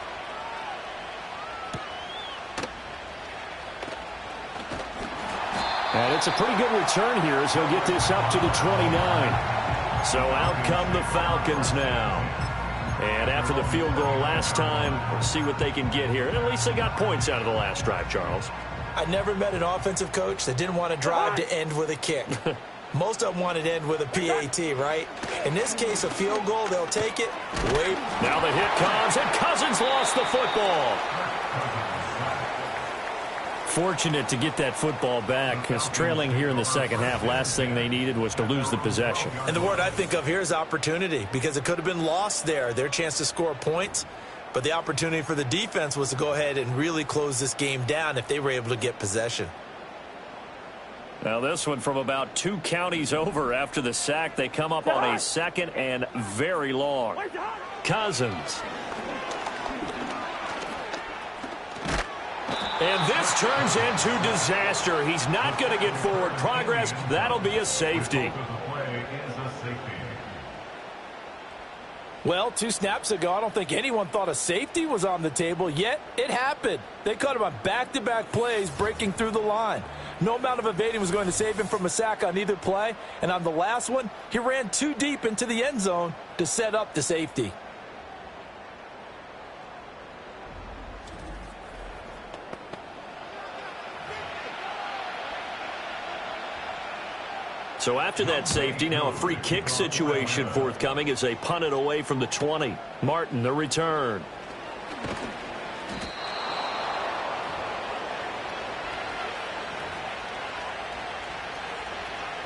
And it's a pretty good return here as he'll get this up to the 29. So out come the Falcons now. And after the field goal last time, we'll see what they can get here. And at least they got points out of the last drive, Charles. I never met an offensive coach that didn't want to drive to end with a kick. Most of them wanted to end with a PAT, right? In this case, a field goal, they'll take it. Wait. Now the hit comes, and Cousins lost the football. Fortunate to get that football back, because trailing here in the second half, last thing they needed was to lose the possession. And the word I think of here is opportunity, because it could have been lost there, their chance to score points. But the opportunity for the defense was to go ahead and really close this game down if they were able to get possession. Now this one from about 2 counties over after the sack. They come up on a 2nd and very long. Cousins. And this turns into disaster. He's not going to get forward progress. That'll be a safety. Well, 2 snaps ago, I don't think anyone thought a safety was on the table, yet it happened. They caught him on back-to-back plays breaking through the line. No amount of evading was going to save him from a sack on either play, and on the last one, he ran too deep into the end zone to set up the safety. So after that safety, now a free kick situation forthcoming as they punt it away from the 20. Martin, the return.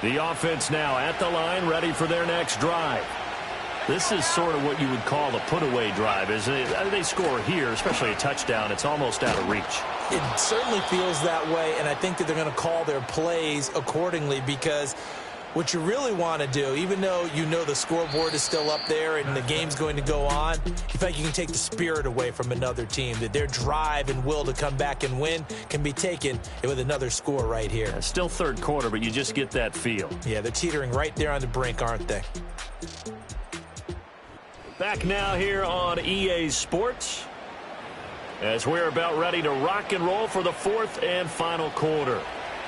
The offense now at the line, ready for their next drive. This is sort of what you would call a put-away drive, isn't it? They score here, especially a touchdown. It's almost out of reach. It certainly feels that way, and I think that they're going to call their plays accordingly because what you really want to do, even though you know the scoreboard is still up there and the game's going to go on, you feel like you can take the spirit away from another team, that their drive and will to come back and win can be taken with another score right here. Yeah, still third quarter, but you just get that feel. Yeah, they're teetering right there on the brink, aren't they? Back now here on EA Sports as we're about ready to rock and roll for the 4th and final quarter.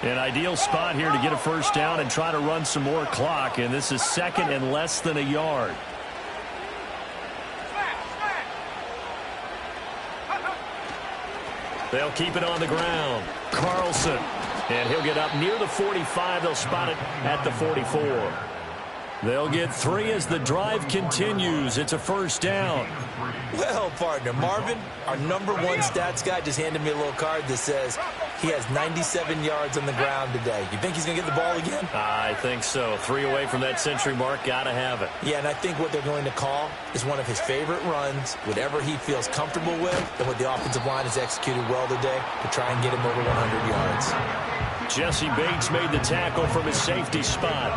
An ideal spot here to get a first down and try to run some more clock, and this is 2nd and less than a yard. They'll keep it on the ground. Carlson, and he'll get up near the 45. They'll spot it at the 44. They'll get 3 as the drive continues. It's a first down. Well, partner, Marvin, our #1 stats guy just handed me a little card that says he has 97 yards on the ground today. You think he's going to get the ball again? I think so. 3 away from that century mark. Got to have it. Yeah, and I think what they're going to call is one of his favorite runs, whatever he feels comfortable with, and what the offensive line has executed well today to try and get him over 100 yards. Jesse Bates made the tackle from his safety spot.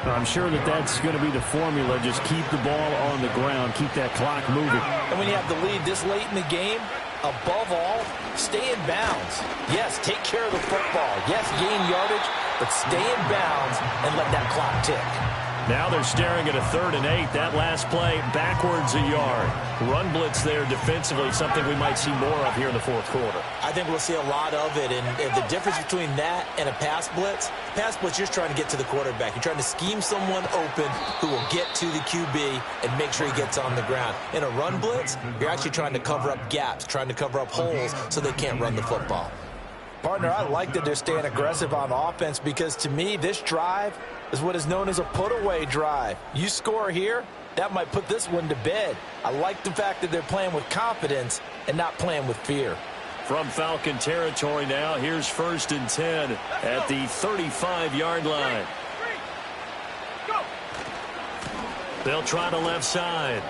I'm sure that's going to be the formula. Just keep the ball on the ground. Keep that clock moving. And when you have the lead this late in the game, above all, stay in bounds. Yes, take care of the football. Yes, gain yardage, but stay in bounds and let that clock tick. Now they're staring at a 3rd and 8. That last play, backwards a yard. Run blitz there defensively, something we might see more of here in the 4th quarter. I think we'll see a lot of it, and the difference between that and a pass blitz, you're just trying to get to the quarterback. You're trying to scheme someone open who will get to the QB and make sure he gets on the ground. In a run blitz, you're actually trying to cover up gaps, trying to cover up holes so they can't run the football. Partner, I like that they're staying aggressive on offense because, to me, this drive is what is known as a put-away drive. You score here, that might put this one to bed. I like the fact that they're playing with confidence and not playing with fear. From Falcon territory now, here's 1st and 10 at the 35-yard line. They'll try the left side.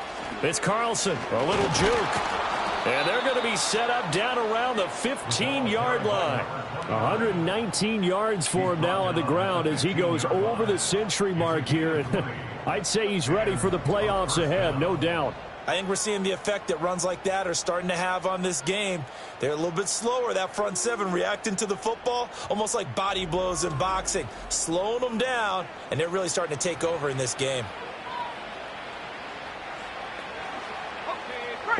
It's Carlson, a little juke. And they're going to be set up down around the 15-yard line. 119 yards for him now on the ground as he goes over the century mark here. I'd say he's ready for the playoffs ahead, no doubt. I think we're seeing the effect that runs like that are starting to have on this game. They're a little bit slower, that front 7 reacting to the football, almost like body blows in boxing, slowing them down, and they're really starting to take over in this game.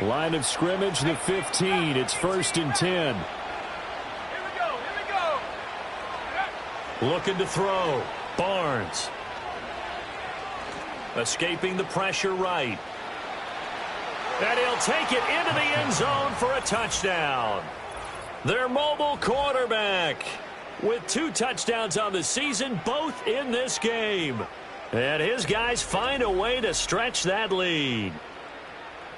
Line of scrimmage, the 15. It's 1st and 10. Here we go. Looking to throw. Barnes. Escaping the pressure right. And he'll take it into the end zone for a touchdown. Their mobile quarterback with 2 touchdowns on the season, both in this game. And his guys find a way to stretch that lead.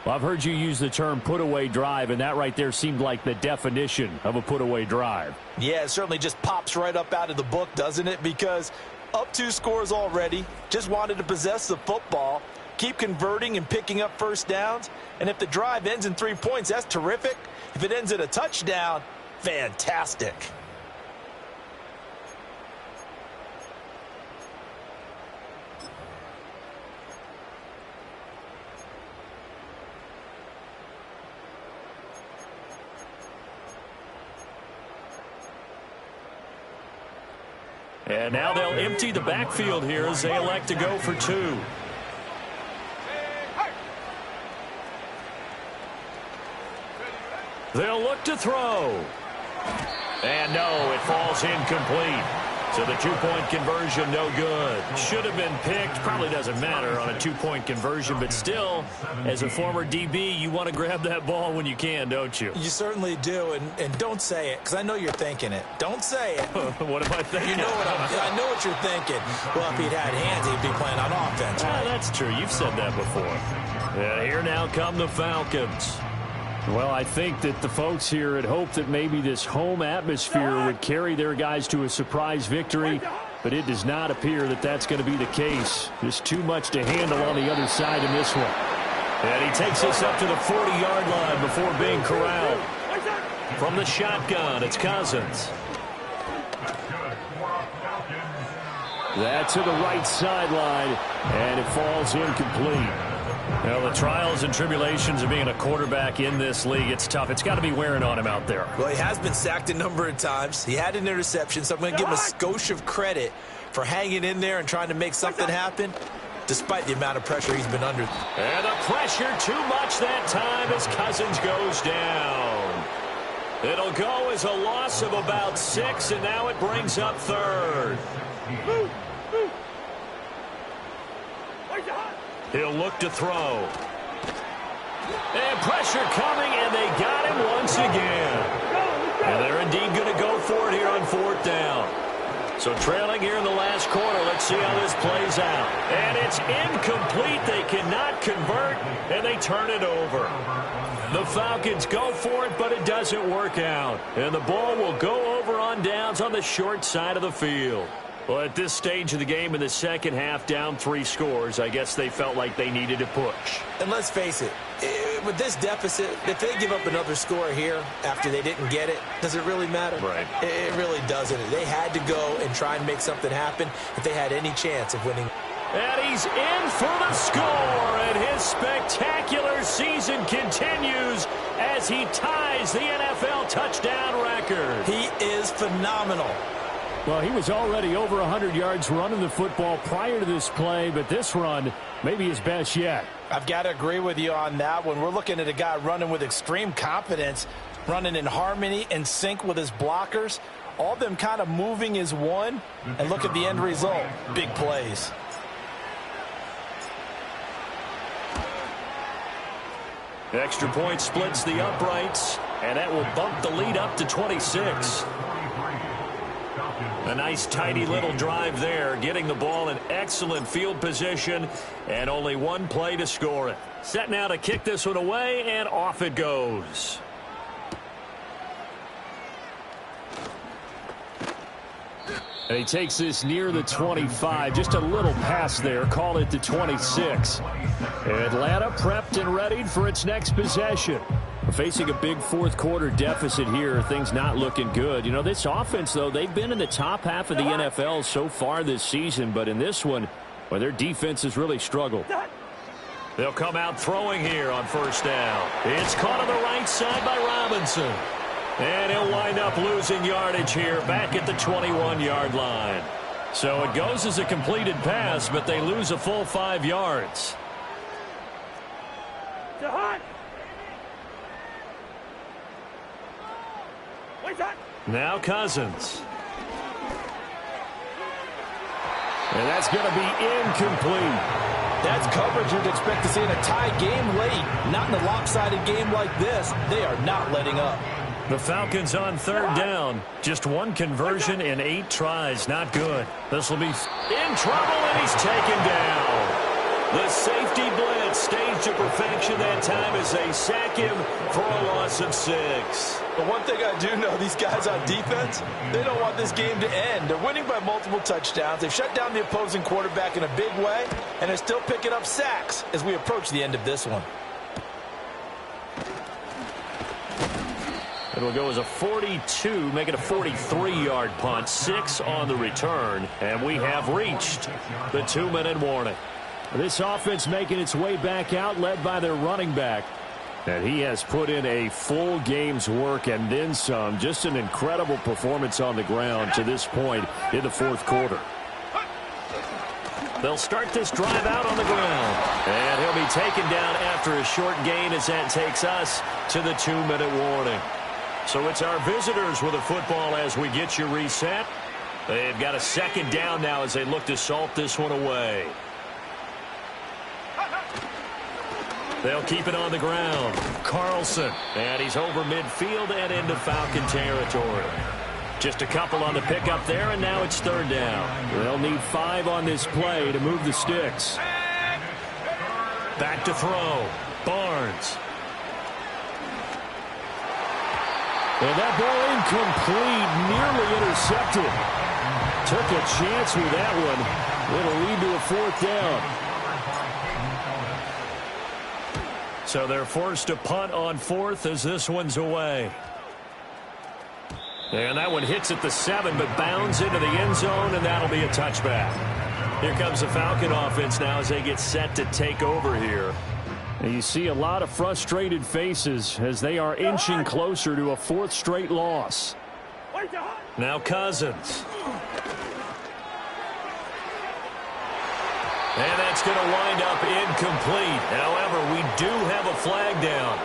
Well, I've heard you use the term put-away drive, and that right there seemed like the definition of a put-away drive. Yeah, it certainly just pops right up out of the book, doesn't it? Because up 2 scores already, just wanted to possess the football, keep converting and picking up first downs. And if the drive ends in 3 points, that's terrific. If it ends in a touchdown, fantastic. And now they'll empty the backfield here as they elect to go for 2. They'll look to throw. And no, it falls incomplete. So the two-point conversion, no good. Should have been picked. Probably doesn't matter on a two-point conversion, but still, as a former DB, you want to grab that ball when you can, don't you? You certainly do, and don't say it, because I know you're thinking it. Don't say it. What am I thinking? You know I know what you're thinking. Well, if he'd had hands, he'd be playing on offense, right? That's true. You've said that before. Here now come the Falcons. Well, I think that the folks here had hoped that maybe this home atmosphere would carry their guys to a surprise victory, but it does not appear that that's going to be the case. There's too much to handle on the other side in this one. And he takes this up to the 40-yard line before being corralled. From the shotgun, it's Cousins. That's to the right sideline, and it falls incomplete. Well, the trials and tribulations of being a quarterback in this league, it's tough. It's got to be wearing on him out there. Well, he has been sacked a number of times. He had an interception, so I'm going to give him a skosh of credit for hanging in there and trying to make something happen, despite the amount of pressure he's been under. And the pressure too much that time as Cousins goes down. It'll go as a loss of about 6, and now it brings up 3rd. He'll look to throw. And pressure coming, and they got him once again. And they're indeed going to go for it here on 4th down. So trailing here in the last quarter, let's see how this plays out. And it's incomplete. They cannot convert, and they turn it over. The Falcons go for it, but it doesn't work out. And the ball will go over on downs on the short side of the field. Well, at this stage of the game in the second half, down 3 scores, I guess they felt like they needed to push. And let's face it, with this deficit, if they give up another score here after they didn't get it, does it really matter? Right. It really doesn't. They had to go and try and make something happen if they had any chance of winning. And he's in for the score, and his spectacular season continues as he ties the NFL touchdown record. He is phenomenal. Well, he was already over 100 yards running the football prior to this play, but this run may be his best yet. I've got to agree with you on that one. We're looking at a guy running with extreme confidence, running in harmony and sync with his blockers, all of them kind of moving as one, and look at the end result. Big plays. Extra point splits the uprights, and that will bump the lead up to 26. A nice, tidy little drive there, getting the ball in excellent field position, and only one play to score it. Set now to kick this one away, and off it goes. And he takes this near the 25. Just a little pass there. Call it the 26. Atlanta prepped and readied for its next possession. Facing a big fourth quarter deficit here. Things not looking good. You know, this offense, though, they've been in the top half of the NFL so far this season. But in this one, well, their defense has really struggled. They'll come out throwing here on 1st down. It's caught on the right side by Robinson. And he'll wind up losing yardage here back at the 21-yard line. So it goes as a completed pass, but they lose a full 5 yards. Now Cousins. And that's going to be incomplete. That's coverage you'd expect to see in a tie game late. Not in a lopsided game like this. They are not letting up. The Falcons on 3rd down. Just one conversion in 8 tries. Not good. This will be in trouble, and he's taken down. The safety blitz staged to perfection that time as they sack him for a loss of 6. But one thing I do know, these guys on defense, they don't want this game to end. They're winning by multiple touchdowns. They've shut down the opposing quarterback in a big way, and they're still picking up sacks as we approach the end of this one. It'll go as a 42, make it a 43-yard punt, 6 on the return, and we have reached the 2-minute warning. This offense making its way back out, led by their running back. And he has put in a full game's work and then some. Just an incredible performance on the ground to this point in the fourth quarter. They'll start this drive out on the ground. And he'll be taken down after a short gain as that takes us to the 2-minute warning. So it's our visitors with the football as we get you reset. They've got a second down now as they look to salt this one away. They'll keep it on the ground. Carlson. And he's over midfield and into Falcon territory. Just a couple on the pickup there, and now it's third down. They'll need 5 on this play to move the sticks. Back to throw. Barnes. And that ball incomplete, nearly intercepted. Took a chance with that one. It'll lead to a fourth down. So they're forced to punt on fourth as this one's away. And that one hits at the 7, but bounds into the end zone, and that'll be a touchback. Here comes the Falcon offense now as they get set to take over here. And you see a lot of frustrated faces as they are inching closer to a 4th straight loss. Now Cousins. And that's going to wind up incomplete. However, we do have a flag down.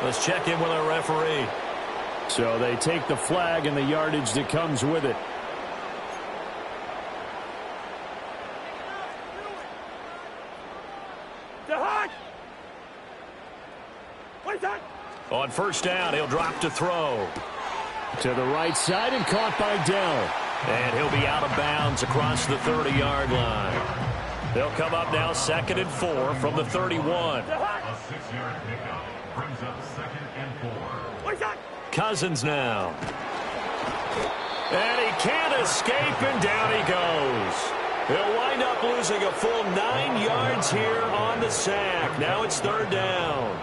Let's check in with our referee. So they take the flag and the yardage that comes with it. On first down, he'll drop to throw. To the right side and caught by Dell. And he'll be out of bounds across the 30-yard line. They'll come up now 2nd and 4 from the 31. A 6-yard pickup brings up 2nd and 4. Cousins now. And he can't escape, and down he goes. He'll wind up losing a full 9 yards here on the sack. Now it's third down.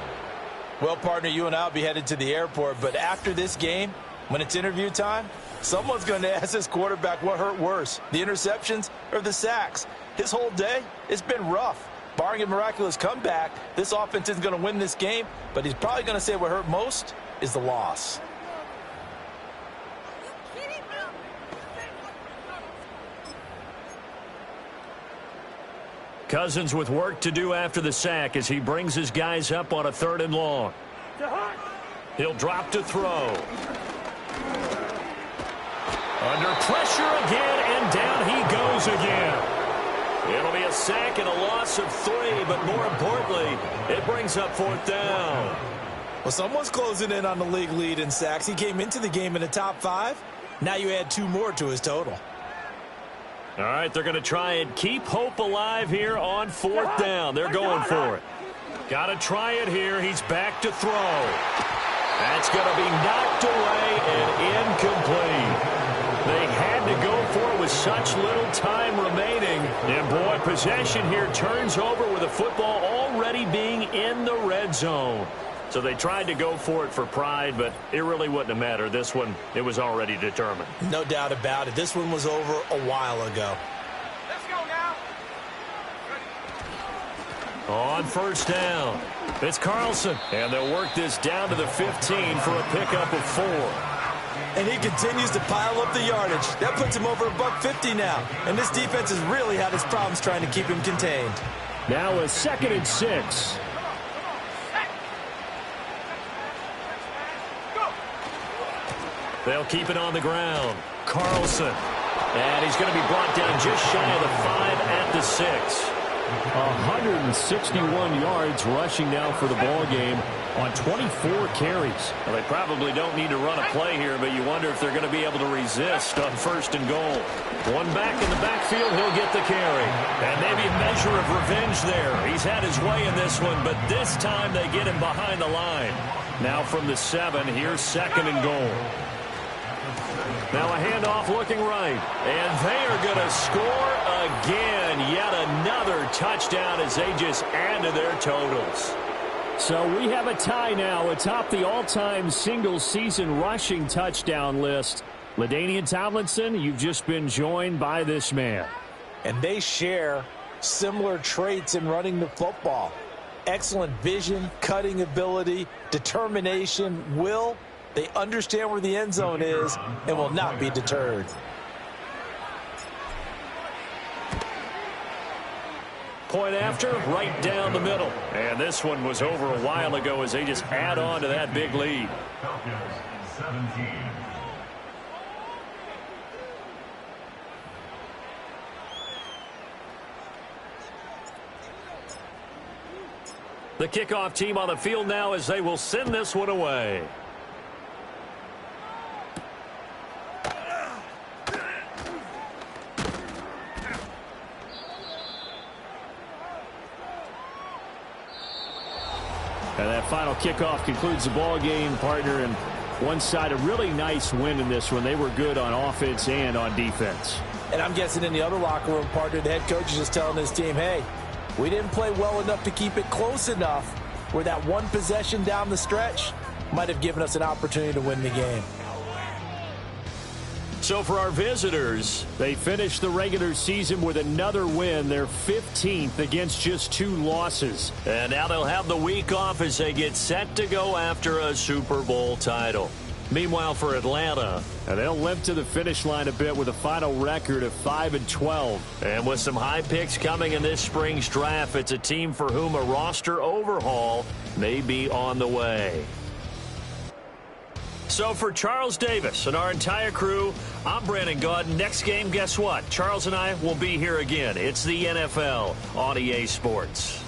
Well, partner, you and I will be headed to the airport, but after this game, when it's interview time, someone's going to ask this quarterback what hurt worse, the interceptions or the sacks. His whole day, it's been rough. Barring a miraculous comeback, this offense isn't going to win this game, but he's probably going to say what hurt most is the loss. Cousins with work to do after the sack as he brings his guys up on a 3rd and long. He'll drop to throw. Under pressure again, and down he goes again. It'll be a sack and a loss of 3, but more importantly, it brings up 4th down. Well, someone's closing in on the league lead in sacks. He came into the game in the top 5. Now you add 2 more to his total. All right, they're going to try and keep hope alive here on 4th down. They're going for it. Got to try it here. He's back to throw. That's going to be knocked away and incomplete. They had to go for it with such little time remaining. And, boy, possession here turns over with the football already being in the red zone. So they tried to go for it for pride, but it really wouldn't have mattered. This one, it was already determined. No doubt about it. This one was over a while ago. Let's go now. On first down, it's Carlson. And they'll work this down to the 15 for a pickup of 4. And he continues to pile up the yardage. That puts him over $150 now. And this defense has really had its problems trying to keep him contained. Now a 2nd and 6. They'll keep it on the ground. Carlson. And he's going to be brought down just shy of the 5 at the 6. 161 yards rushing now for the ball game on 24 carries. Well, they probably don't need to run a play here, but you wonder if they're going to be able to resist on 1st and goal. One back in the backfield, he'll get the carry. And maybe a measure of revenge there. He's had his way in this one, but this time they get him behind the line. Now from the 7, here's 2nd and goal. Now a handoff looking right. And they are going to score again. Yet another touchdown as they just add to their totals. So we have a tie now atop the all-time single-season rushing touchdown list. LaDainian Tomlinson, you've just been joined by this man. And they share similar traits in running the football. excellent vision, cutting ability, determination, will. They understand where the end zone is and will not be deterred. Point after, right down the middle. And this one was over a while ago as they just add on to that big lead. Falcons 17. The kickoff team on the field now as they will send this one away. And that final kickoff concludes the ball game, partner. And one side, a really nice win in this one. They were good on offense and on defense. And I'm guessing in the other locker room, partner, the head coach is just telling his team, hey, we didn't play well enough to keep it close enough where that one possession down the stretch might have given us an opportunity to win the game. So for our visitors, they finished the regular season with another win. They're 15th against just 2 losses. and now they'll have the week off as they get set to go after a Super Bowl title. Meanwhile, for Atlanta, And they'll limp to the finish line a bit with a final record of 5-12. and with some high picks coming in this spring's draft, it's a team for whom a roster overhaul may be on the way. So for Charles Davis and our entire crew, I'm Brandon Gaudin. Next game, guess what? Charles and I will be here again. It's the NFL on EA Sports.